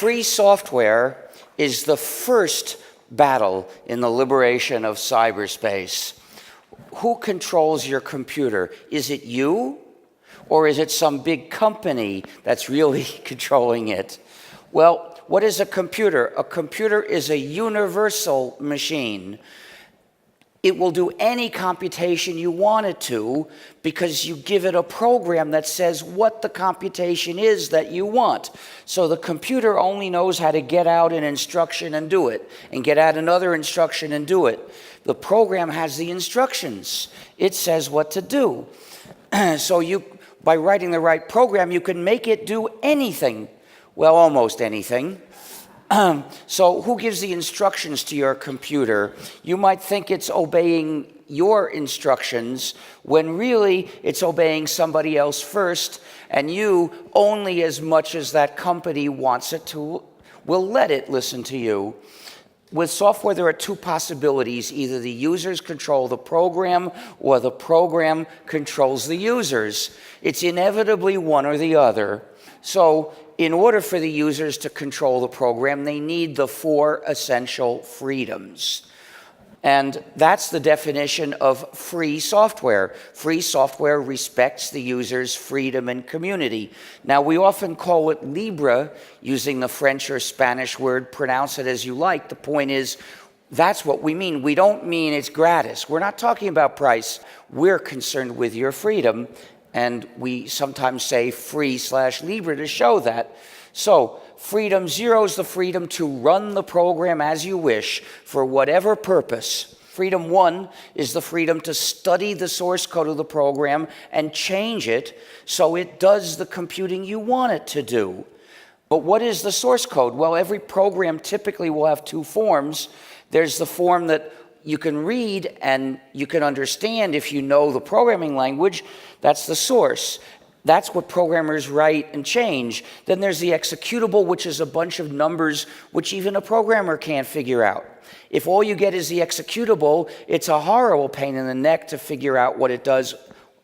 Free software is the first battle in the liberation of cyberspace. Who controls your computer? Is it you? Or is it some big company that's really controlling it? Well, what is a computer? A computer is a universal machine. It will do any computation you want it to because you give it a program that says what the computation is that you want. So the computer only knows how to get out an instruction and do it, and get out another instruction and do it. The program has the instructions. It says what to do. So by writing the right program, you can make it do anything. Well, almost anything. So who gives the instructions to your computer? You might think it's obeying your instructions when really it's obeying somebody else first, and you, only as much as that company wants it to, will let it listen to you. With software, there are two possibilities. Either the users control the program or the program controls the users. It's inevitably one or the other. So in order for the users to control the program, they need the 4 essential freedoms. And that's the definition of free software. Free software respects the user's freedom and community. Now, we often call it libre, using the French or Spanish word, pronounce it as you like. The point is, that's what we mean. We don't mean it's gratis. We're not talking about price. We're concerned with your freedom. And we sometimes say free/libre to show that. So freedom 0 is the freedom to run the program as you wish for whatever purpose. Freedom 1 is the freedom to study the source code of the program and change it so it does the computing you want it to do. But what is the source code? Well, every program typically will have 2 forms. There's the form that you can read and you can understand if you know the programming language. That's the source. That's what programmers write and change. Then there's the executable, which is a bunch of numbers which even a programmer can't figure out. If all you get is the executable, it's a horrible pain in the neck to figure out what it does,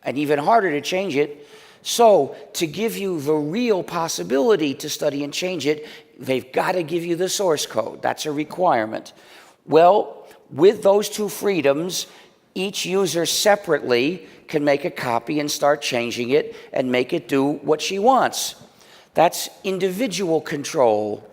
and even harder to change it. So to give you the real possibility to study and change it, they've got to give you the source code. That's a requirement. Well, with those 2 freedoms, each user separately can make a copy and start changing it and make it do what she wants. That's individual control.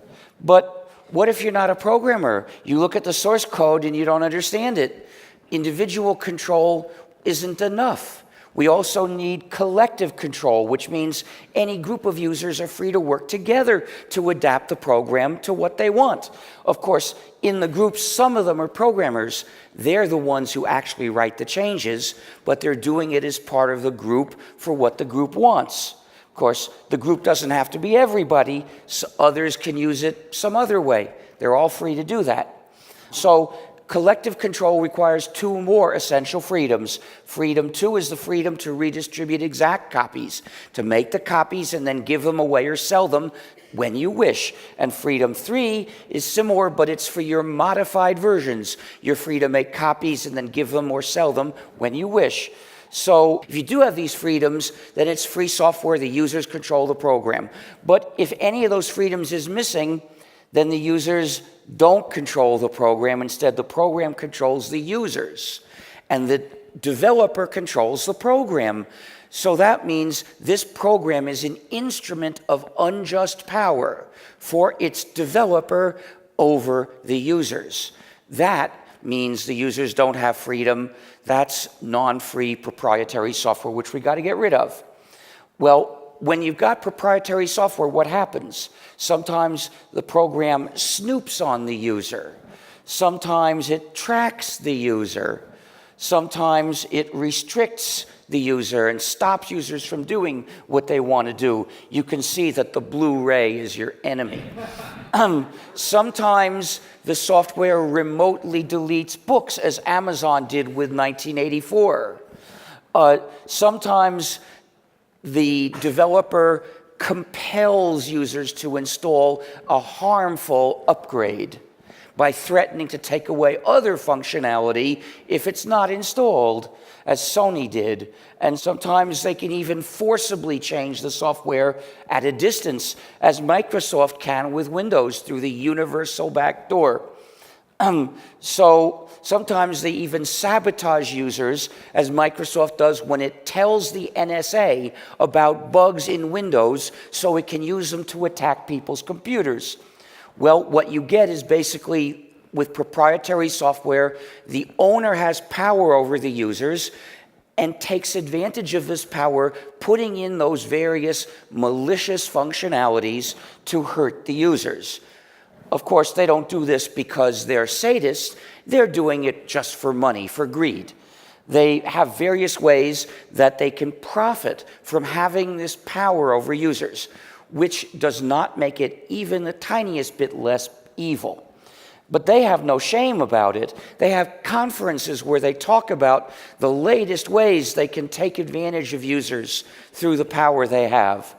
But what if you're not a programmer? You look at the source code and you don't understand it. Individual control isn't enough. We also need collective control, which means any group of users are free to work together to adapt the program to what they want. Of course, in the group, some of them are programmers. They're the ones who actually write the changes, but they're doing it as part of the group for what the group wants. Of course, the group doesn't have to be everybody. So others can use it some other way. They're all free to do that. So collective control requires 2 more essential freedoms. Freedom 2 is the freedom to redistribute exact copies, to make the copies and then give them away or sell them when you wish. And freedom 3 is similar, but it's for your modified versions. You're free to make copies and then give them or sell them when you wish. So if you do have these freedoms, then it's free software. The users control the program. But if any of those freedoms is missing, then the users don't control the program. Instead, the program controls the users, and the developer controls the program. So that means this program is an instrument of unjust power for its developer over the users. That means the users don't have freedom. That's non-free proprietary software, which we got to get rid of. Well, when you've got proprietary software, what happens? Sometimes the program snoops on the user. Sometimes it tracks the user. Sometimes it restricts the user and stops users from doing what they want to do. You can see that the blue ray is your enemy. Sometimes the software remotely deletes books, as Amazon did with 1984. Sometimes the developer compels users to install a harmful upgrade. by threatening to take away other functionality if it's not installed, as Sony did. And sometimes they can even forcibly change the software at a distance, as Microsoft can with Windows through the universal backdoor. So sometimes they even sabotage users, as Microsoft does when it tells the NSA about bugs in Windows so it can use them to attack people's computers. Well, what you get is basically, with proprietary software, the owner has power over the users and takes advantage of this power, putting in those various malicious functionalities to hurt the users. Of course, they don't do this because they're sadists. They're doing it just for money, for greed. They have various ways that they can profit from having this power over users, which does not make it even the tiniest bit less evil. But they have no shame about it. They have conferences where they talk about the latest ways they can take advantage of users through the power they have.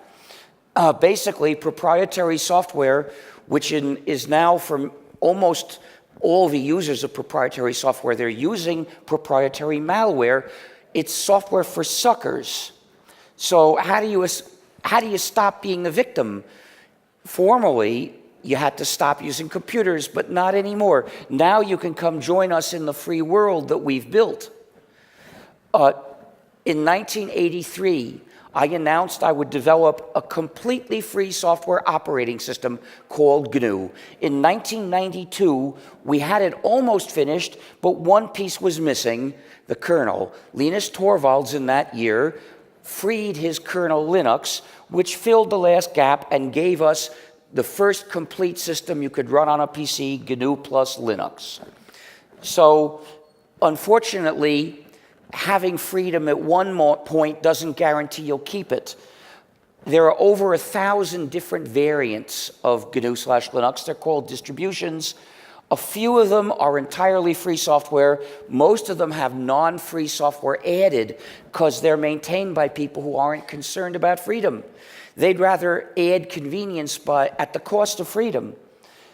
Basically, proprietary software, which is now from almost all the users of proprietary software, they're using proprietary malware. It's software for suckers. So how do you stop being the victim? Formerly, you had to stop using computers, but not anymore. Now you can come join us in the free world that we've built. In 1983, I announced I would develop a completely free software operating system called GNU. In 1992, we had it almost finished, but one piece was missing, the kernel. Linus Torvalds in that year freed his kernel Linux, which filled the last gap and gave us the first complete system you could run on a PC, GNU plus Linux. So, unfortunately, having freedom at one point doesn't guarantee you'll keep it. There are over 1,000 different variants of GNU/Linux. They're called distributions. A few of them are entirely free software. Most of them have non-free software added because they're maintained by people who aren't concerned about freedom. They'd rather add convenience at the cost of freedom.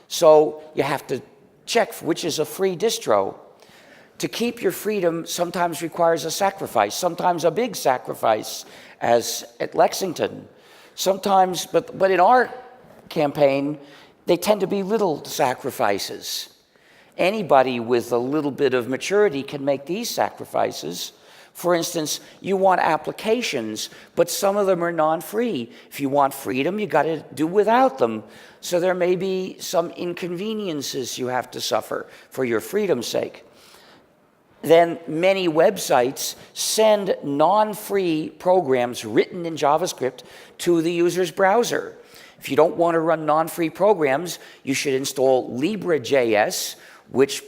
So you have to check which is a free distro. To keep your freedom sometimes requires a sacrifice, sometimes a big sacrifice, as at Lexington. Sometimes, but in our campaign, they tend to be little sacrifices. Anybody with a little bit of maturity can make these sacrifices. For instance, you want applications, but some of them are non-free. If you want freedom, you got to do without them. So there may be some inconveniences you have to suffer for your freedom's sake. Then many websites send non-free programs written in JavaScript to the user's browser. If you don't want to run non-free programs, you should install Libre.js, which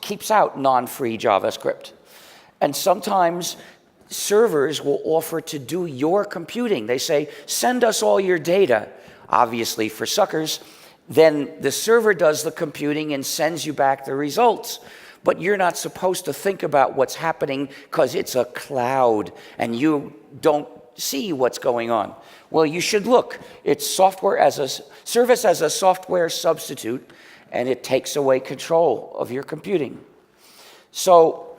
keeps out non-free JavaScript. And sometimes servers will offer to do your computing. They say, send us all your data, obviously for suckers. Then the server does the computing and sends you back the results. But you're not supposed to think about what's happening because it's a cloud and you don't see what's going on. Well, you should look. It's service as a software substitute, and it takes away control of your computing. So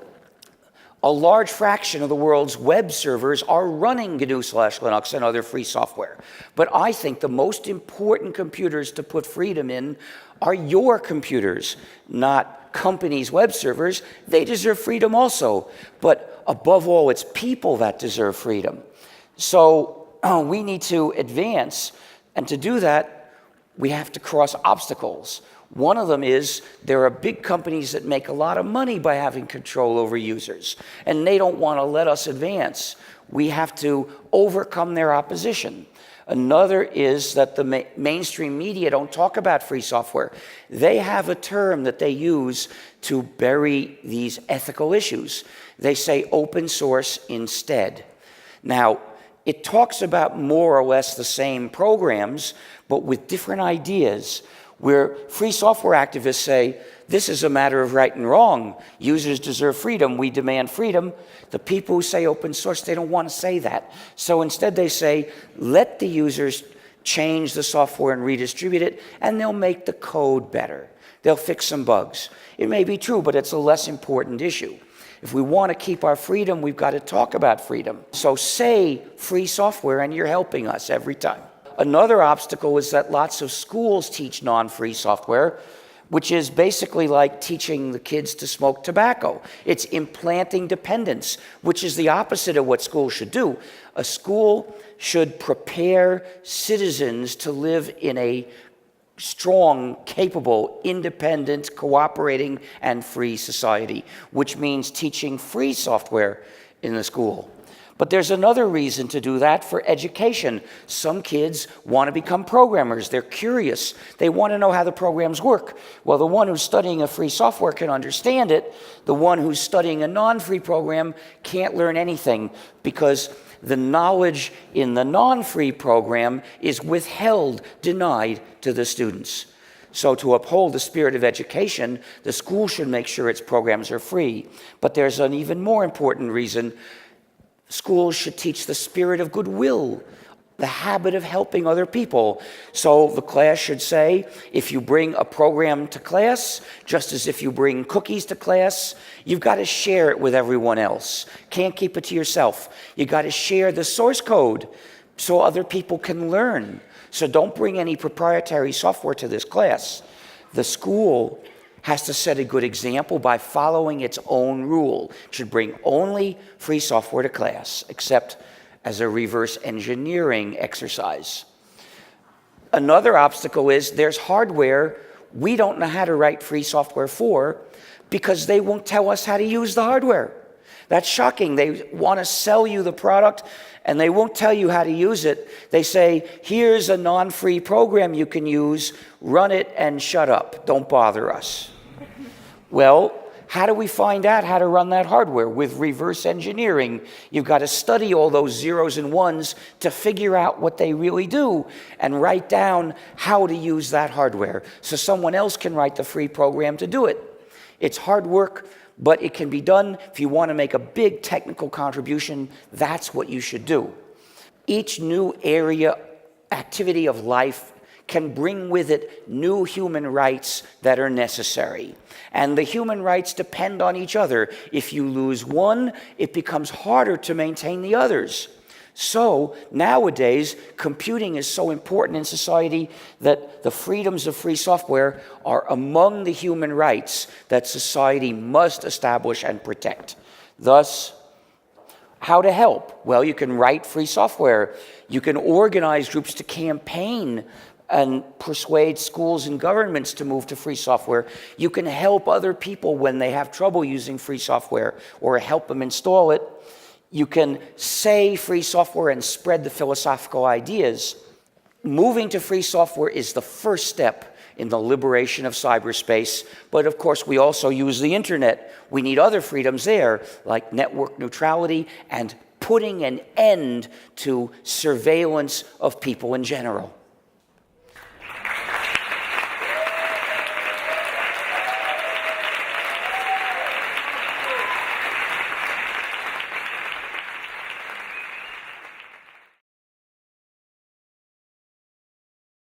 a large fraction of the world's web servers are running GNU/Linux and other free software. But I think the most important computers to put freedom in are your computers, not companies' web servers. They deserve freedom also. But above all, it's people that deserve freedom. So we need to advance. And to do that, we have to cross obstacles. One of them is there are big companies that make a lot of money by having control over users, and they don't want to let us advance. We have to overcome their opposition. Another is that the mainstream media don't talk about free software. They have a term that they use to bury these ethical issues. They say open source instead. Now, it talks about more or less the same programs, but with different ideas, where free software activists say, this is a matter of right and wrong. Users deserve freedom. We demand freedom. The people who say open source, they don't want to say that. So instead they say, let the users change the software and redistribute it, and they'll make the code better. they'll fix some bugs. It may be true, but it's a less important issue. If we want to keep our freedom, we've got to talk about freedom. So say free software, and you're helping us every time. Another obstacle is that lots of schools teach non-free software, which is basically like teaching the kids to smoke tobacco. It's implanting dependence, which is the opposite of what schools should do. A school should prepare citizens to live in a strong, capable, independent, cooperating, and free society, which means teaching free software in the school. But there's another reason to do that for education. Some kids want to become programmers. They're curious. They want to know how the programs work. Well, the one who's studying a free software can understand it. The one who's studying a non-free program can't learn anything because the knowledge in the non-free program is withheld, denied to the students. So to uphold the spirit of education, the school should make sure its programs are free. But there's an even more important reason. Schools should teach the spirit of goodwill, the habit of helping other people. So the class should say, if you bring a program to class, just as if you bring cookies to class, you've got to share it with everyone else. Can't keep it to yourself. You've got to share the source code so other people can learn. So don't bring any proprietary software to this class. The school has to set a good example by following its own rule. It should bring only free software to class, except as a reverse engineering exercise. Another obstacle is there's hardware we don't know how to write free software for because they won't tell us how to use the hardware. That's shocking. They want to sell you the product and they won't tell you how to use it. They say, here's a non-free program you can use, run it and shut up. Don't bother us. Well, how do we find out how to run that hardware? With reverse engineering, you've got to study all those zeros and ones to figure out what they really do and write down how to use that hardware so someone else can write the free program to do it. It's hard work, but it can be done. If you want to make a big technical contribution, that's what you should do. Each new area, activity of life can bring with it new human rights that are necessary. And the human rights depend on each other. If you lose one, it becomes harder to maintain the others. So nowadays, computing is so important in society that the freedoms of free software are among the human rights that society must establish and protect. Thus, how to help? Well, you can write free software. You can organize groups to campaign and persuade schools and governments to move to free software. You can help other people when they have trouble using free software or help them install it. You can say free software and spread the philosophical ideas. Moving to free software is the first step in the liberation of cyberspace, but of course we also use the internet. We need other freedoms there, like network neutrality and putting an end to surveillance of people in general.